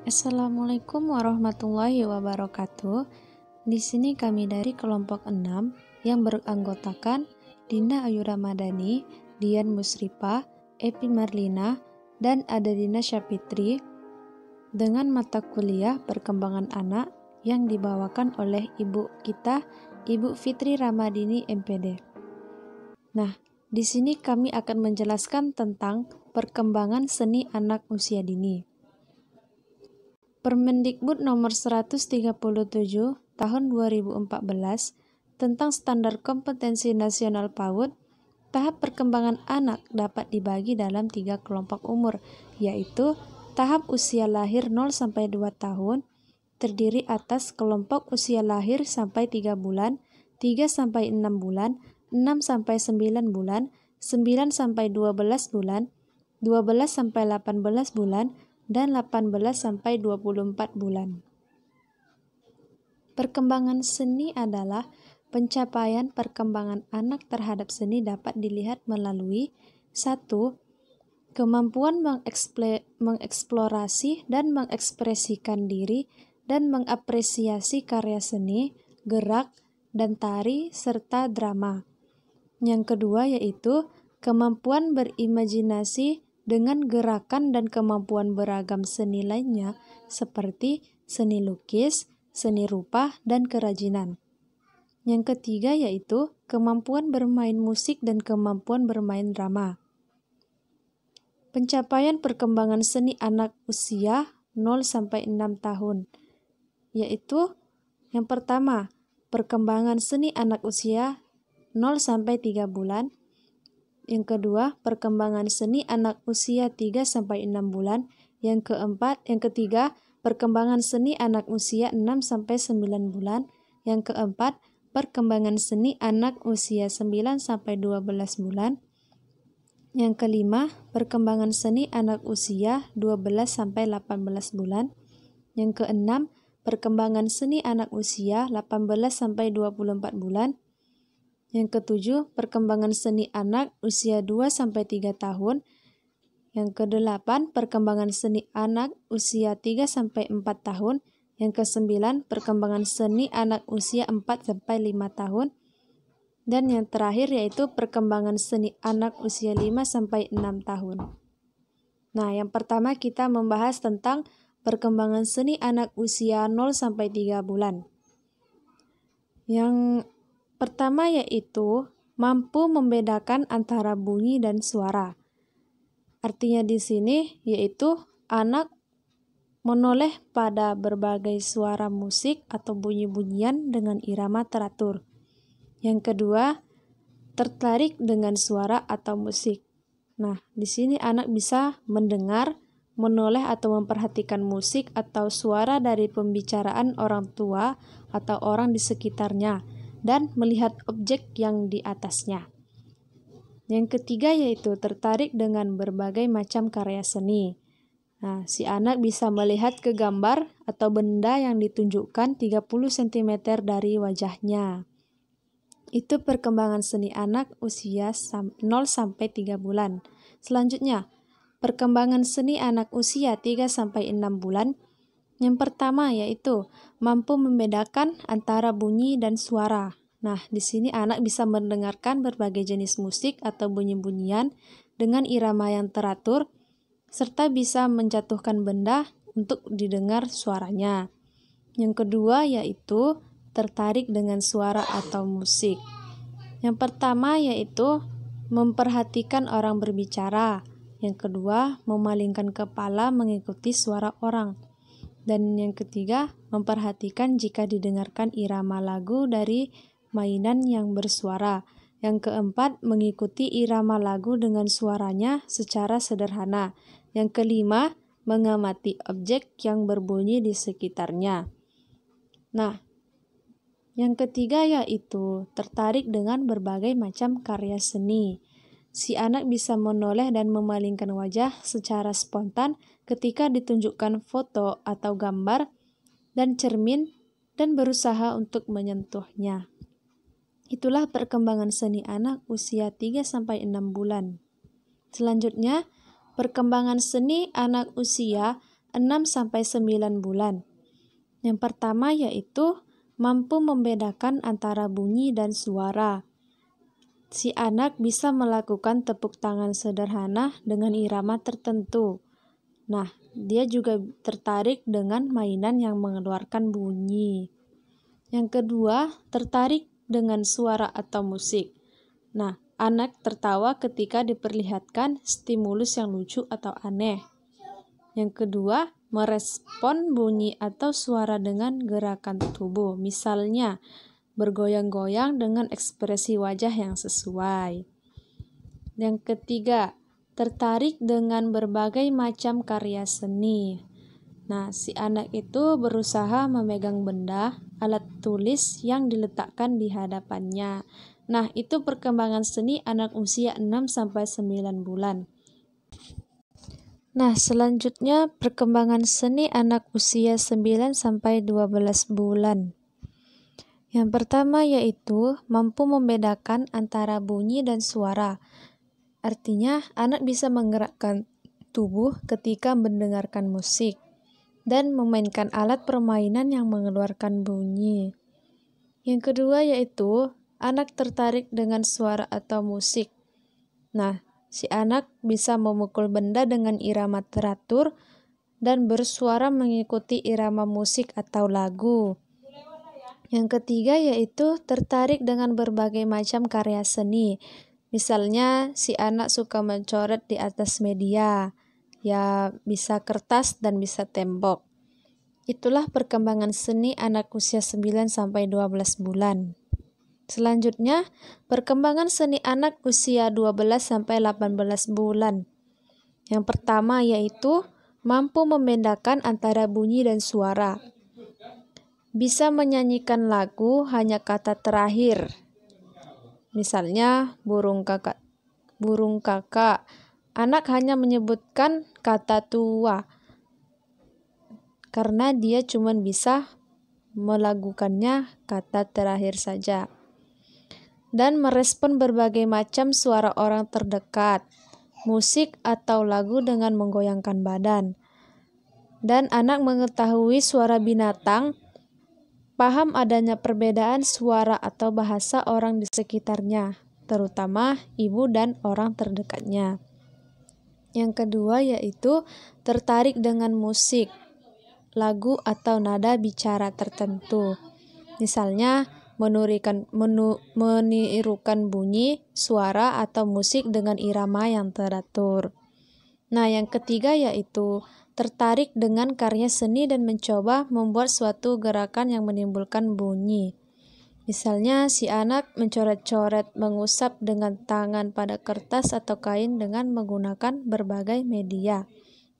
Assalamualaikum warahmatullahi wabarakatuh. Di sini kami dari kelompok 6 yang beranggotakan Dina Ayu Ramadhani, Dian Musripa, Epi Marlina, dan Adadina Syafitri dengan mata kuliah perkembangan anak yang dibawakan oleh ibu kita, Ibu Fitri Ramadhini MPD. Nah, di sini kami akan menjelaskan tentang perkembangan seni anak usia dini. Permendikbud nomor 137 tahun 2014 tentang standar kompetensi nasional PAUD, tahap perkembangan anak dapat dibagi dalam 3 kelompok umur, yaitu tahap usia lahir 0-2 tahun, terdiri atas kelompok usia lahir sampai 3 bulan, 3-6 bulan, 6-9 bulan, 9-12 bulan, 12-18 bulan, dan 18-24 bulan. Perkembangan seni adalah pencapaian perkembangan anak terhadap seni dapat dilihat melalui 1. Kemampuan mengeksplorasi dan mengekspresikan diri dan mengapresiasi karya seni, gerak, dan tari, serta drama. Yang kedua yaitu kemampuan berimajinasi dengan gerakan dan kemampuan beragam seni lainnya seperti seni lukis, seni rupa, dan kerajinan. Yang ketiga yaitu kemampuan bermain musik dan kemampuan bermain drama. Pencapaian perkembangan seni anak usia 0-6 tahun yaitu yang pertama, perkembangan seni anak usia 0-3 bulan. Yang kedua, perkembangan seni anak usia 3-6 bulan. Yang ketiga, perkembangan seni anak usia 6-9 bulan. Yang keempat, perkembangan seni anak usia 9-12 bulan. Yang kelima, perkembangan seni anak usia 12-18 bulan. Yang keenam, perkembangan seni anak usia 18-24 bulan. Yang ketujuh, perkembangan seni anak usia 2-3 tahun. Yang kedelapan, perkembangan seni anak usia 3-4 tahun. Yang kesembilan, perkembangan seni anak usia 4-5 tahun. Dan yang terakhir yaitu perkembangan seni anak usia 5-6 tahun. Nah, yang pertama kita membahas tentang perkembangan seni anak usia 0-3 bulan. Yang pertama yaitu mampu membedakan antara bunyi dan suara. Artinya di sini yaitu anak menoleh pada berbagai suara musik atau bunyi-bunyian dengan irama teratur. Yang kedua, tertarik dengan suara atau musik. Nah, di sini anak bisa mendengar, menoleh atau memperhatikan musik atau suara dari pembicaraan orang tua atau orang di sekitarnya dan melihat objek yang di atasnya. Yang ketiga yaitu tertarik dengan berbagai macam karya seni. Nah, si anak bisa melihat ke gambar atau benda yang ditunjukkan 30 cm dari wajahnya. Itu perkembangan seni anak usia 0-3 bulan. Selanjutnya, perkembangan seni anak usia 3-6 bulan. Yang pertama yaitu mampu membedakan antara bunyi dan suara. Nah, di sini anak bisa mendengarkan berbagai jenis musik atau bunyi-bunyian dengan irama yang teratur, serta bisa menjatuhkan benda untuk didengar suaranya. Yang kedua yaitu tertarik dengan suara atau musik. Yang pertama yaitu memperhatikan orang berbicara. Yang kedua, memalingkan kepala mengikuti suara orang. Dan yang ketiga, memperhatikan jika didengarkan irama lagu dari mainan yang bersuara. Yang keempat, mengikuti irama lagu dengan suaranya secara sederhana. Yang kelima, mengamati objek yang berbunyi di sekitarnya. Nah, yang ketiga yaitu tertarik dengan berbagai macam karya seni. Si anak bisa menoleh dan memalingkan wajah secara spontan ketika ditunjukkan foto atau gambar dan cermin dan berusaha untuk menyentuhnya. Itulah perkembangan seni anak usia 3-6 bulan. Selanjutnya, perkembangan seni anak usia 6-9 bulan. Yang pertama yaitu mampu membedakan antara bunyi dan suara. Si anak bisa melakukan tepuk tangan sederhana dengan irama tertentu. Nah, dia juga tertarik dengan mainan yang mengeluarkan bunyi. Yang kedua, tertarik dengan suara atau musik. Nah, anak tertawa ketika diperlihatkan stimulus yang lucu atau aneh. Yang kedua, merespon bunyi atau suara dengan gerakan tubuh. Misalnya, bergoyang-goyang dengan ekspresi wajah yang sesuai. Yang ketiga, tertarik dengan berbagai macam karya seni. Nah, si anak itu berusaha memegang benda, alat tulis yang diletakkan di hadapannya. Nah, itu perkembangan seni anak usia 6-9 bulan. Nah, selanjutnya perkembangan seni anak usia 9-12 bulan. Yang pertama yaitu mampu membedakan antara bunyi dan suara. Artinya, anak bisa menggerakkan tubuh ketika mendengarkan musik dan memainkan alat permainan yang mengeluarkan bunyi. Yang kedua yaitu anak tertarik dengan suara atau musik. Nah, si anak bisa memukul benda dengan irama teratur dan bersuara mengikuti irama musik atau lagu. Yang ketiga yaitu tertarik dengan berbagai macam karya seni. Misalnya si anak suka mencoret di atas media, ya bisa kertas dan bisa tembok. Itulah perkembangan seni anak usia 9-12 bulan. Selanjutnya, perkembangan seni anak usia 12-18 bulan. Yang pertama yaitu mampu membedakan antara bunyi dan suara. Bisa menyanyikan lagu hanya kata terakhir. Misalnya burung kakak. Anak hanya menyebutkan kata tua karena dia cuma bisa melakukannya kata terakhir saja. Dan merespon berbagai macam suara orang terdekat, musik atau lagu dengan menggoyangkan badan. Dan anak mengetahui suara binatang, paham adanya perbedaan suara atau bahasa orang di sekitarnya, terutama ibu dan orang terdekatnya. Yang kedua yaitu tertarik dengan musik, lagu atau nada bicara tertentu. Misalnya menirukan bunyi, suara atau musik dengan irama yang teratur. Nah, yang ketiga yaitu tertarik dengan karya seni dan mencoba membuat suatu gerakan yang menimbulkan bunyi. Misalnya si anak mencoret-coret, mengusap dengan tangan pada kertas atau kain dengan menggunakan berbagai media.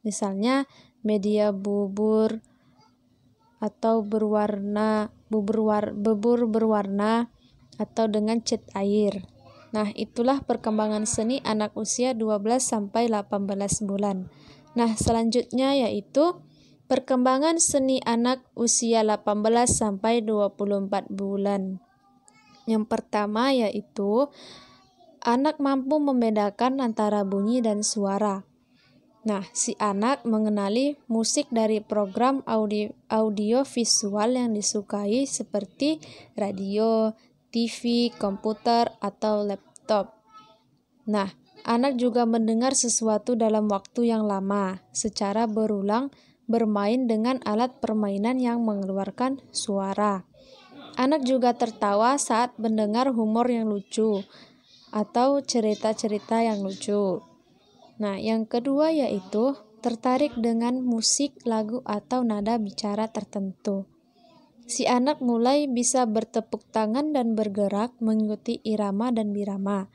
Misalnya media bubur atau bubur berwarna atau dengan cat air. Nah, itulah perkembangan seni anak usia 12-18 bulan. Nah, selanjutnya yaitu perkembangan seni anak usia 18-24 bulan. Yang pertama yaitu anak mampu membedakan antara bunyi dan suara. Nah, si anak mengenali musik dari program audio visual yang disukai seperti radio, TV, komputer, atau laptop. Nah, anak juga mendengar sesuatu dalam waktu yang lama, secara berulang bermain dengan alat permainan yang mengeluarkan suara. Anak juga tertawa saat mendengar humor yang lucu atau cerita-cerita yang lucu. Nah, yang kedua yaitu tertarik dengan musik, lagu, atau nada bicara tertentu. Si anak mulai bisa bertepuk tangan dan bergerak mengikuti irama dan birama.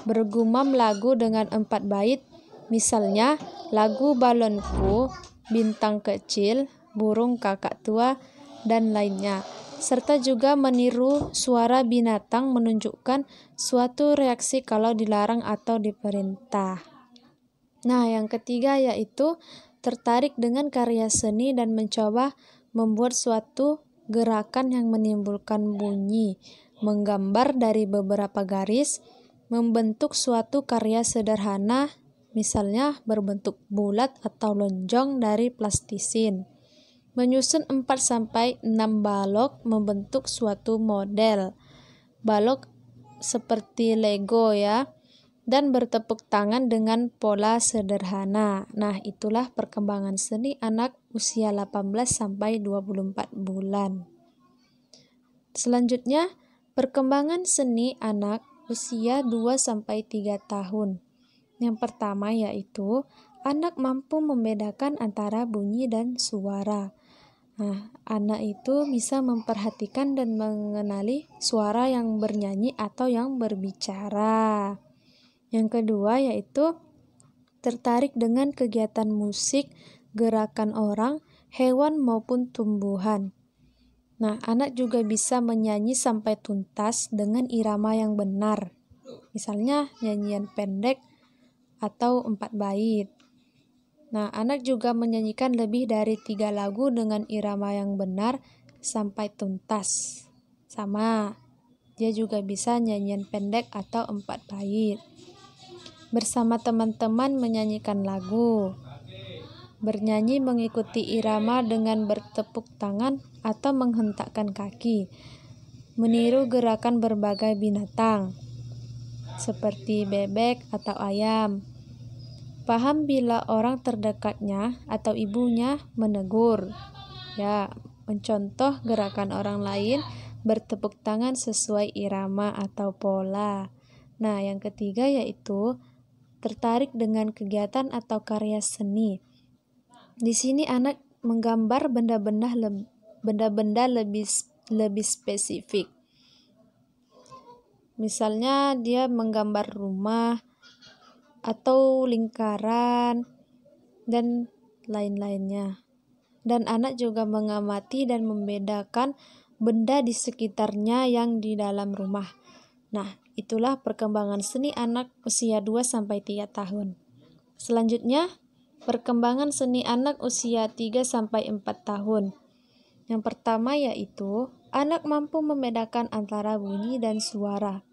Bergumam lagu dengan 4 bait, misalnya lagu balonku, bintang kecil, burung kakak tua, dan lainnya. Serta juga meniru suara binatang menunjukkan suatu reaksi kalau dilarang atau diperintah. Nah, yang ketiga yaitu tertarik dengan karya seni dan mencoba membuat suatu gerakan yang menimbulkan bunyi, menggambar dari beberapa garis, membentuk suatu karya sederhana misalnya berbentuk bulat atau lonjong dari plastisin. Menyusun 4-6 balok membentuk suatu model. Balok seperti Lego ya, dan bertepuk tangan dengan pola sederhana. Nah, itulah perkembangan seni anak usia 18-24 bulan. Selanjutnya, perkembangan seni anak usia 2-3 tahun. Yang pertama yaitu anak mampu membedakan antara bunyi dan suara. Nah, anak itu bisa memperhatikan dan mengenali suara yang bernyanyi atau yang berbicara. Yang kedua yaitu tertarik dengan kegiatan musik, gerakan orang, hewan maupun tumbuhan. Nah, anak juga bisa menyanyi sampai tuntas dengan irama yang benar. Misalnya nyanyian pendek atau 4 bait. Nah, anak juga menyanyikan lebih dari 3 lagu dengan irama yang benar sampai tuntas. Sama, dia juga bisa nyanyian pendek atau 4 bait. Bersama teman-teman menyanyikan lagu. Bernyanyi mengikuti irama dengan bertepuk tangan atau menghentakkan kaki. Meniru gerakan berbagai binatang, seperti bebek atau ayam. Paham bila orang terdekatnya atau ibunya menegur. Ya, mencontoh gerakan orang lain, bertepuk tangan sesuai irama atau pola. Nah, yang ketiga yaitu tertarik dengan kegiatan atau karya seni. Di sini anak menggambar benda-benda lebih spesifik. Misalnya dia menggambar rumah atau lingkaran dan lain-lainnya. Dan anak juga mengamati dan membedakan benda di sekitarnya yang di dalam rumah. Nah, itulah perkembangan seni anak usia 2-3 tahun. Selanjutnya, perkembangan seni anak usia 3-4 tahun. Yang pertama yaitu anak mampu membedakan antara bunyi dan suara,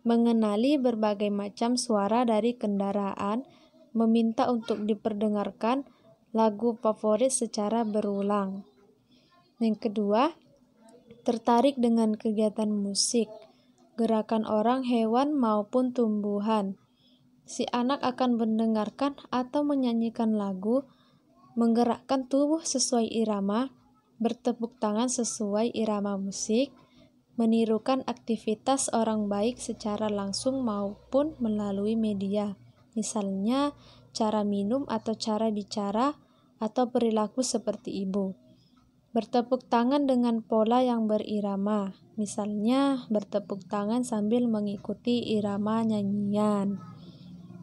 mengenali berbagai macam suara dari kendaraan, meminta untuk diperdengarkan lagu favorit secara berulang. Yang kedua, tertarik dengan kegiatan musik, gerakan orang, hewan maupun tumbuhan. Si anak akan mendengarkan atau menyanyikan lagu, menggerakkan tubuh sesuai irama, bertepuk tangan sesuai irama musik, menirukan aktivitas orang baik secara langsung maupun melalui media. Misalnya cara minum atau cara bicara atau perilaku seperti ibu. Bertepuk tangan dengan pola yang berirama, misalnya bertepuk tangan sambil mengikuti irama nyanyian.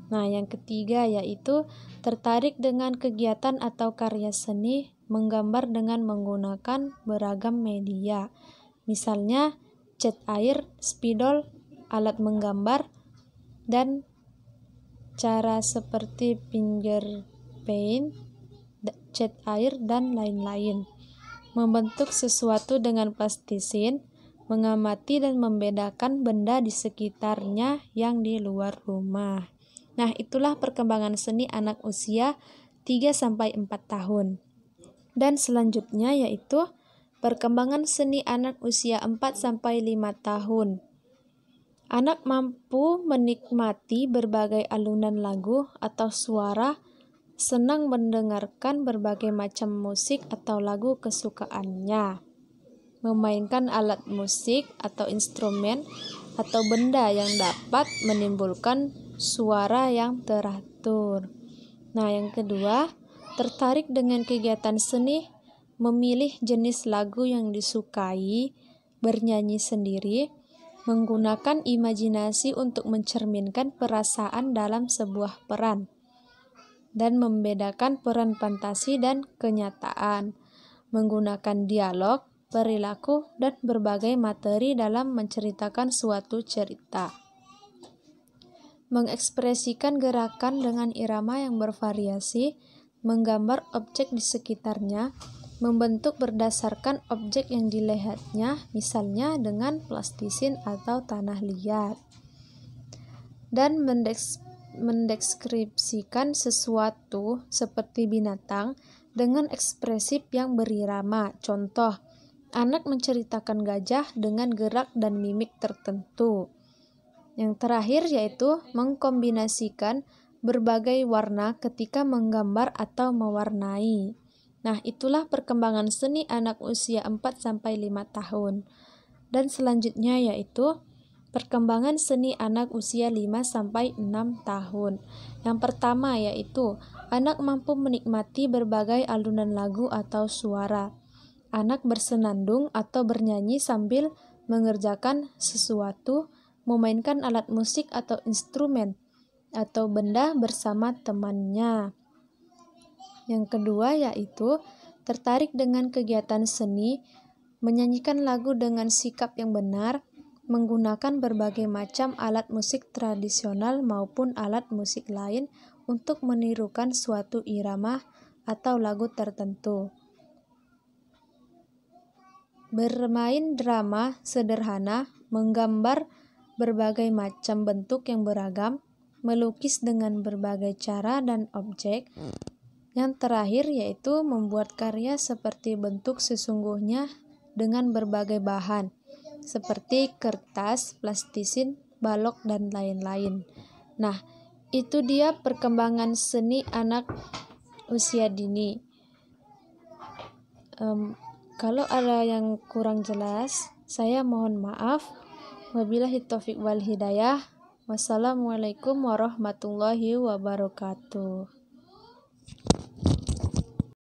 Nah, yang ketiga yaitu tertarik dengan kegiatan atau karya seni, menggambar dengan menggunakan beragam media. Misalnya cat air, spidol, alat menggambar, dan cara seperti finger paint, cat air, dan lain-lain. Membentuk sesuatu dengan plastisin, mengamati dan membedakan benda di sekitarnya yang di luar rumah. Nah, itulah perkembangan seni anak usia 3-4 tahun. Dan selanjutnya yaitu perkembangan seni anak usia 4-5 tahun. Anak mampu menikmati berbagai alunan lagu atau suara, senang mendengarkan berbagai macam musik atau lagu kesukaannya, memainkan alat musik atau instrumen atau benda yang dapat menimbulkan suara yang teratur. Nah, yang kedua, tertarik dengan kegiatan seni, memilih jenis lagu yang disukai, bernyanyi sendiri, menggunakan imajinasi untuk mencerminkan perasaan dalam sebuah peran, dan membedakan peran fantasi dan kenyataan, menggunakan dialog, perilaku, dan berbagai materi dalam menceritakan suatu cerita. Mengekspresikan gerakan dengan irama yang bervariasi, menggambar objek di sekitarnya, membentuk berdasarkan objek yang dilihatnya, misalnya dengan plastisin atau tanah liat, dan mendeskripsikan sesuatu seperti binatang dengan ekspresif yang berirama. Contoh, anak menceritakan gajah dengan gerak dan mimik tertentu. Yang terakhir yaitu mengkombinasikan berbagai warna ketika menggambar atau mewarnai. Nah, itulah perkembangan seni anak usia 4-5 tahun. Dan selanjutnya yaitu perkembangan seni anak usia 5-6 tahun. Yang pertama yaitu anak mampu menikmati berbagai alunan lagu atau suara. Anak bersenandung atau bernyanyi sambil mengerjakan sesuatu, memainkan alat musik atau instrumen atau benda bersama temannya. Yang kedua yaitu tertarik dengan kegiatan seni, menyanyikan lagu dengan sikap yang benar, menggunakan berbagai macam alat musik tradisional maupun alat musik lain untuk menirukan suatu irama atau lagu tertentu. Bermain drama sederhana, menggambar berbagai macam bentuk yang beragam, melukis dengan berbagai cara dan objek. Yang terakhir yaitu membuat karya seperti bentuk sesungguhnya dengan berbagai bahan, seperti kertas, plastisin, balok, dan lain-lain. Nah, itu dia perkembangan seni anak usia dini. Kalau ada yang kurang jelas, saya mohon maaf. Wabillahi taufiq wal hidayah. Wassalamualaikum warahmatullahi wabarakatuh.